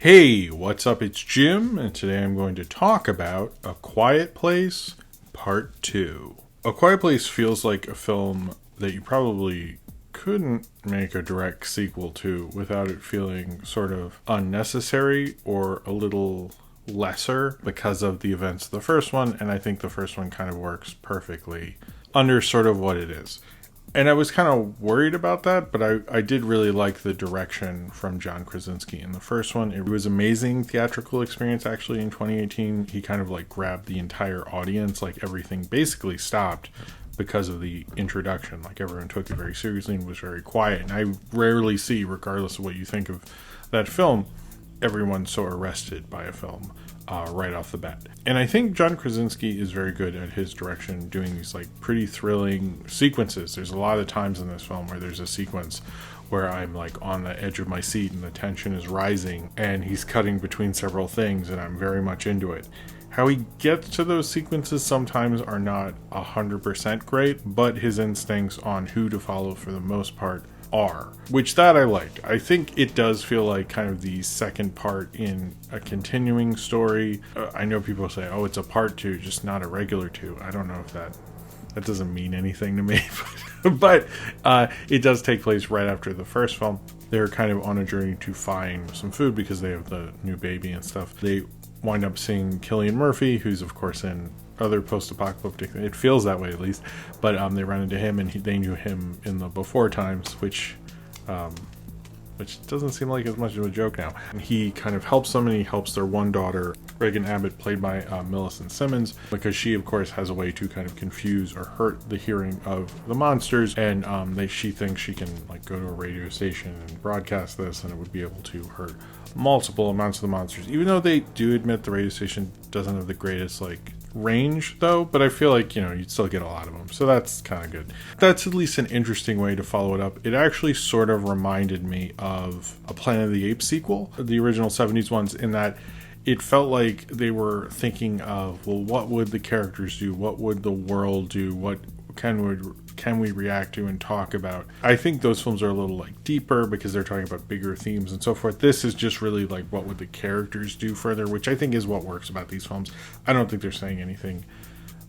Hey, what's up? It's Jim, and today I'm going to talk about A Quiet Place Part 2. A Quiet Place feels like a film that you probably couldn't make a direct sequel to without it feeling sort of unnecessary or a little lesser because of the events of the first one, and I think the first one kind of works perfectly under sort of what it is. And I was kind of worried about that, but I did really like the direction from John Krasinski in the first one. It was amazing theatrical experience actually in 2018. He kind of like grabbed the entire audience, like everything basically stopped because of the introduction. Like everyone took it very seriously and was very quiet. And I rarely see, regardless of what you think of that film, everyone so arrested by a film right off the bat. And I think John Krasinski is very good at his direction, doing these like pretty thrilling sequences. There's a lot of times in this film where there's a sequence where I'm like on the edge of my seat and the tension is rising and he's cutting between several things and I'm very much into it. How he gets to those sequences sometimes are not 100% great, but his instincts on who to follow for the most part are, which that I liked. I think it does feel like kind of the second part in a continuing story. I know people say, oh, it's a part two, just not a regular two. I don't know if that doesn't mean anything to me, but it does take place right after the first film. They're kind of on a journey to find some food because they have the new baby and stuff. They wind up seeing Cillian Murphy, who's of course in other post-apocalyptic, it feels that way at least, but they run into him and they knew him in the before times, which doesn't seem like as much of a joke now. And he kind of helps them, and he helps their one daughter, Regan Abbott, played by Millicent Simmons, because she of course has a way to kind of confuse or hurt the hearing of the monsters, and she thinks she can like go to a radio station and broadcast this and it would be able to hurt multiple amounts of the monsters, even though they do admit the radio station doesn't have the greatest like range though, but I feel like, you'd still get a lot of them, so that's kind of good. That's at least an interesting way to follow it up. It actually sort of reminded me of a Planet of the Apes sequel, the original 70s ones, in that it felt like they were thinking of, well, what would the characters do, what would the world do, what can we react to and talk about. I think those films are a little like deeper because they're talking about bigger themes and so forth. This is just really like what would the characters do further, which I think is what works about these films. I don't think they're saying anything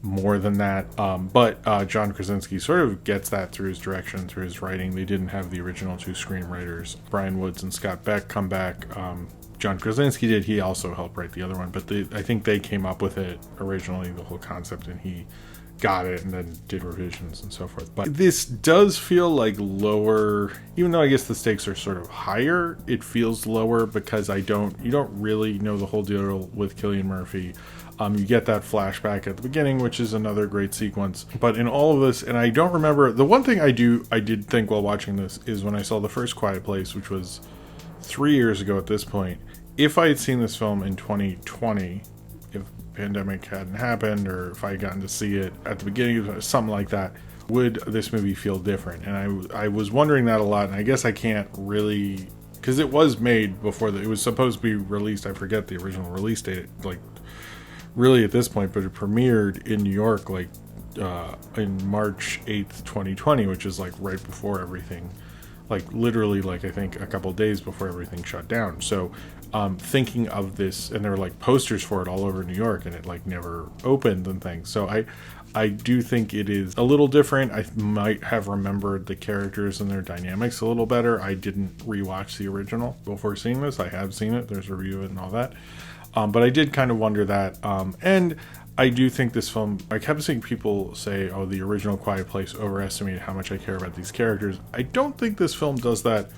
more than that, but John Krasinski sort of gets that through his direction, through his writing. They didn't have the original two screenwriters, Brian Woods and Scott Beck, come back. John Krasinski did. He also helped write the other one, but I think they came up with it originally, the whole concept, and he got it and then did revisions and so forth. But this does feel like lower, even though I guess the stakes are sort of higher, it feels lower because you don't really know the whole deal with Cillian Murphy. You get that flashback at the beginning, which is another great sequence. But in all of this, and I don't remember, the one thing I did think while watching this is when I saw the first Quiet Place, which was 3 years ago at this point, if I had seen this film in 2020, if pandemic hadn't happened, or if I had gotten to see it at the beginning of something like that, would this movie feel different? And I was wondering that a lot, and I guess I can't really, because it was made before it was supposed to be released. I forget the original release date, like really at this point, but it premiered in New York like in March 8th 2020, which is like right before everything, like literally like I think a couple days before everything shut down. So thinking of this, and there were like posters for it all over New York, and it like never opened and things. So I do think it is a little different. I might have remembered the characters and their dynamics a little better. I didn't rewatch the original before seeing this. I have seen it. There's a review of it and all that. But I did kind of wonder that. And I do think this film, I kept seeing people say, oh, the original Quiet Place overestimated how much I care about these characters. I don't think this film does that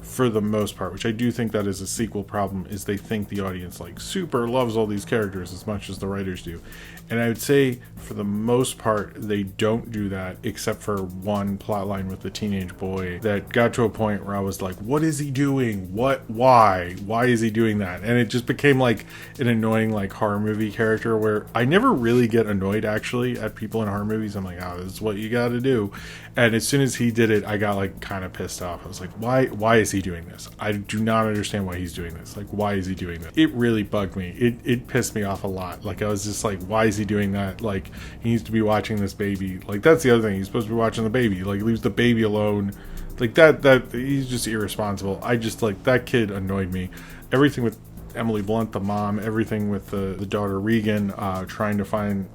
for the most part, which I do think that is a sequel problem, is they think the audience like super loves all these characters as much as the writers do. And I would say for the most part they don't do that, except for one plot line with the teenage boy that got to a point where I was like, what is he doing? Why is he doing that? And it just became like an annoying like horror movie character, where I never really get annoyed actually at people in horror movies. I'm like, oh, this is what you gotta do. And as soon as he did it, I got like kind of pissed off. I was like, why is he doing this? I do not understand why he's doing this. Like, why is he doing this? It really bugged me. It pissed me off a lot. Like, I was just like, why is he doing that? Like, he needs to be watching this baby. Like, that's the other thing. He's supposed to be watching the baby. Like, leaves the baby alone. Like, that he's just irresponsible. I just, like, that kid annoyed me. Everything with Emily Blunt, the mom, everything with the daughter Regan, trying to find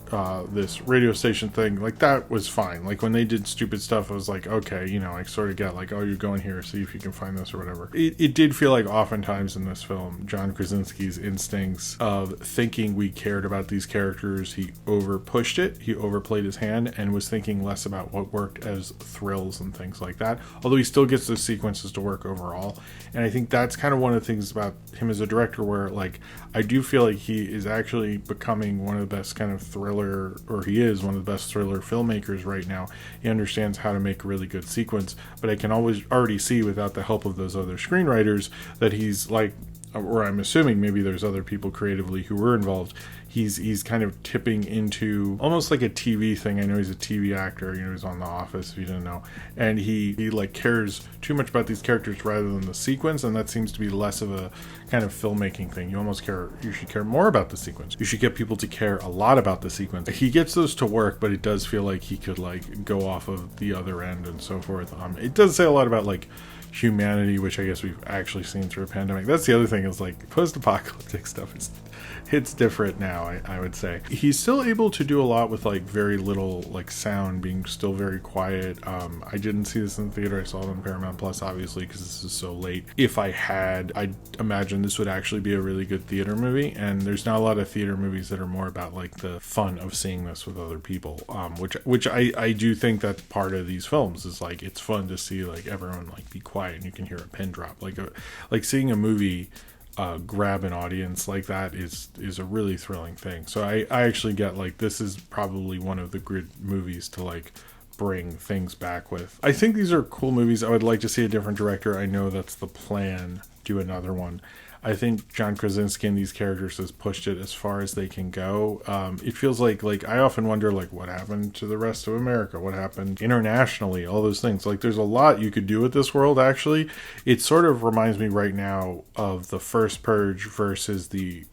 this radio station thing, like that was fine. Like when they did stupid stuff, I was like, okay, you know, I sort of get like, oh, you're going here, see if you can find this or whatever. It did feel like oftentimes in this film, John Krasinski's instincts of thinking we cared about these characters, he over pushed it, he overplayed his hand, and was thinking less about what worked as thrills and things like that. Although he still gets the sequences to work overall. And I think that's kind of one of the things about him as a director where, like, I do feel like he is actually becoming one of the best kind of thriller, or he is one of the best thriller filmmakers right now. He understands how to make a really good sequence, but I can always already see without the help of those other screenwriters that he's like, or I'm assuming maybe there's other people creatively who were involved, he's kind of tipping into almost like a TV thing. I know he's a TV actor, you know, he's on The Office if you didn't know, and he like cares too much about these characters rather than the sequence, and that seems to be less of a kind of filmmaking thing. You should care more about the sequence. You should get people to care a lot about the sequence. He gets those to work, but it does feel like he could like go off of the other end and so forth. It does say a lot about like humanity, which I guess we've actually seen through a pandemic. That's the other thing, is like post-apocalyptic stuff it's different now, I would say. He's still able to do a lot with like very little like sound, being still very quiet. I didn't see this in the theater. I saw it on Paramount Plus, obviously, because this is so late. If I had, I'd imagine this would actually be a really good theater movie, and there's not a lot of theater movies that are more about like the fun of seeing this with other people, which I do think that's part of these films, is like it's fun to see like everyone like be quiet and you can hear a pin drop. Like seeing a movie grab an audience like that is a really thrilling thing. So I actually get like this is probably one of the good movies to like bring things back with. I think these are cool movies. I would like to see a different director. I know that's the plan, do another one. I think John Krasinski and these characters has pushed it as far as they can go. It feels like I often wonder like what happened to the rest of America, what happened internationally, all those things. Like there's a lot you could do with this world. Actually, it sort of reminds me right now of the first Purge versus the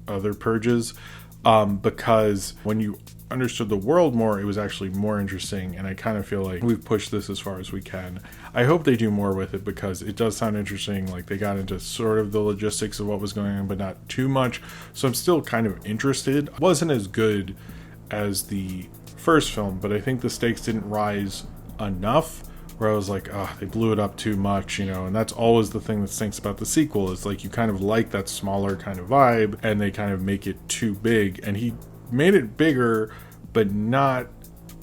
other Purges, because when you understood the world more, it was actually more interesting, and I kind of feel like we've pushed this as far as we can. I hope they do more with it, because it does sound interesting. Like they got into sort of the logistics of what was going on, but not too much, so I'm still kind of interested. It wasn't as good as the first film, but I think the stakes didn't rise enough where I was like, oh, they blew it up too much, you know. And that's always the thing that stinks about the sequel, is like you kind of like that smaller kind of vibe, and they kind of make it too big, and he made it bigger, but not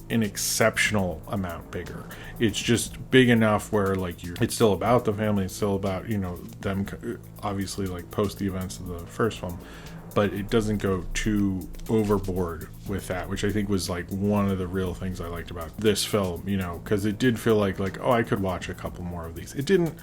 an exceptional amount bigger. It's just big enough where like it's still about the family, it's still about, you know, them obviously like post the events of the first film, but it doesn't go too overboard with that, which I think was like one of the real things I liked about this film, you know, because it did feel like oh, I could watch a couple more of these. It didn't.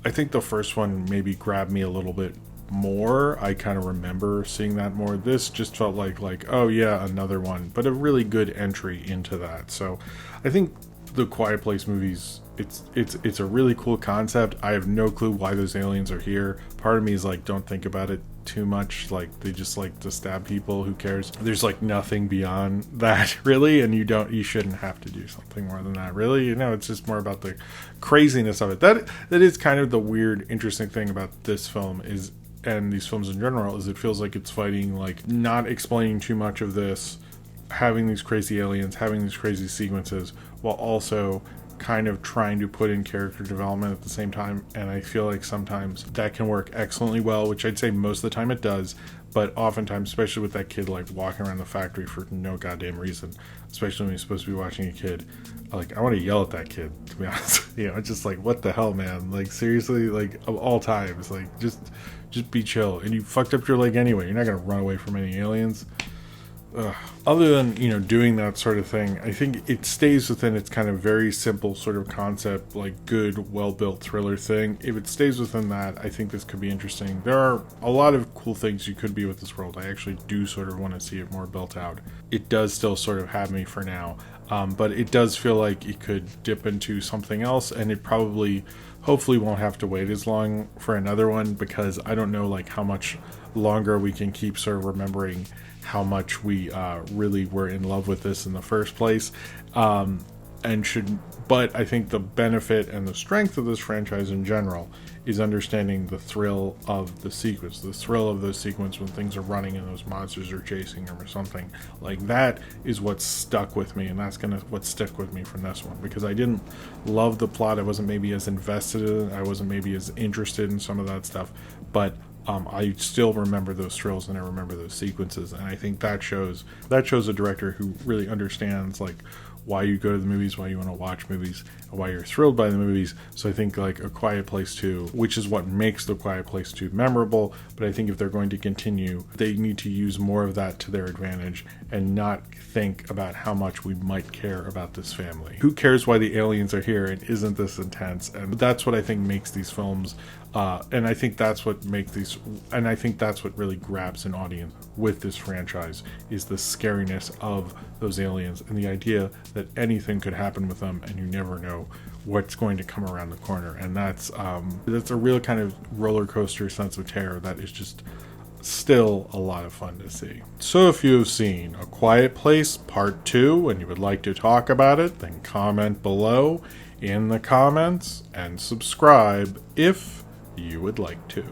I think the first one maybe grabbed me a little bit more. I kind of remember seeing that more. This just felt like oh yeah, another one, but a really good entry into that. So I think the Quiet Place movies, it's a really cool concept. I have no clue why those aliens are here. Part of me is like, don't think about it too much. Like they just like to stab people, who cares? There's like nothing beyond that really, and you shouldn't have to do something more than that, really. You know, it's just more about the craziness of it. That is kind of the weird interesting thing about this film is, and these films in general, is it feels like it's fighting like not explaining too much of this, having these crazy aliens, having these crazy sequences, while also kind of trying to put in character development at the same time. And I feel like sometimes that can work excellently well, which I'd say most of the time it does, but oftentimes, especially with that kid like walking around the factory for no goddamn reason, especially when you're supposed to be watching a kid, like I want to yell at that kid, to be honest. You know, it's just like, what the hell, man? Like seriously, like of all times, like just be chill. And you fucked up your leg anyway. You're not gonna run away from any aliens. Ugh. Other than, you know, doing that sort of thing, I think it stays within its kind of very simple sort of concept, like good, well-built thriller thing. If it stays within that, I think this could be interesting. There are a lot of cool things you could be with this world. I actually do sort of want to see it more built out. It does still sort of have me for now, but it does feel like it could dip into something else, and it probably, hopefully won't have to wait as long for another one, because I don't know like how much longer we can keep sort of remembering how much we really were in love with this in the first place. But I think the benefit and the strength of this franchise in general is understanding the thrill of the sequence, the thrill of the sequence when things are running and those monsters are chasing them or something. Like, that is what stuck with me, and that's what stick with me from this one, because I didn't love the plot. I wasn't maybe as invested in it. I wasn't maybe as interested in some of that stuff, but I still remember those thrills and I remember those sequences, and I think that shows a director who really understands like why you go to the movies, why you want to watch movies, and why you're thrilled by the movies. So I think like A Quiet Place 2, which is what makes The Quiet Place 2 memorable, but I think if they're going to continue, they need to use more of that to their advantage and not think about how much we might care about this family. Who cares why the aliens are here, and isn't this intense? And that's what I think makes these films and I think that's what really grabs an audience with this franchise, is the scariness of those aliens and the idea that anything could happen with them and you never know what's going to come around the corner. And that's a real kind of roller coaster sense of terror that is just still a lot of fun to see. So if you have seen A Quiet Place Part 2 and you would like to talk about it, then comment below in the comments and subscribe if you would like to.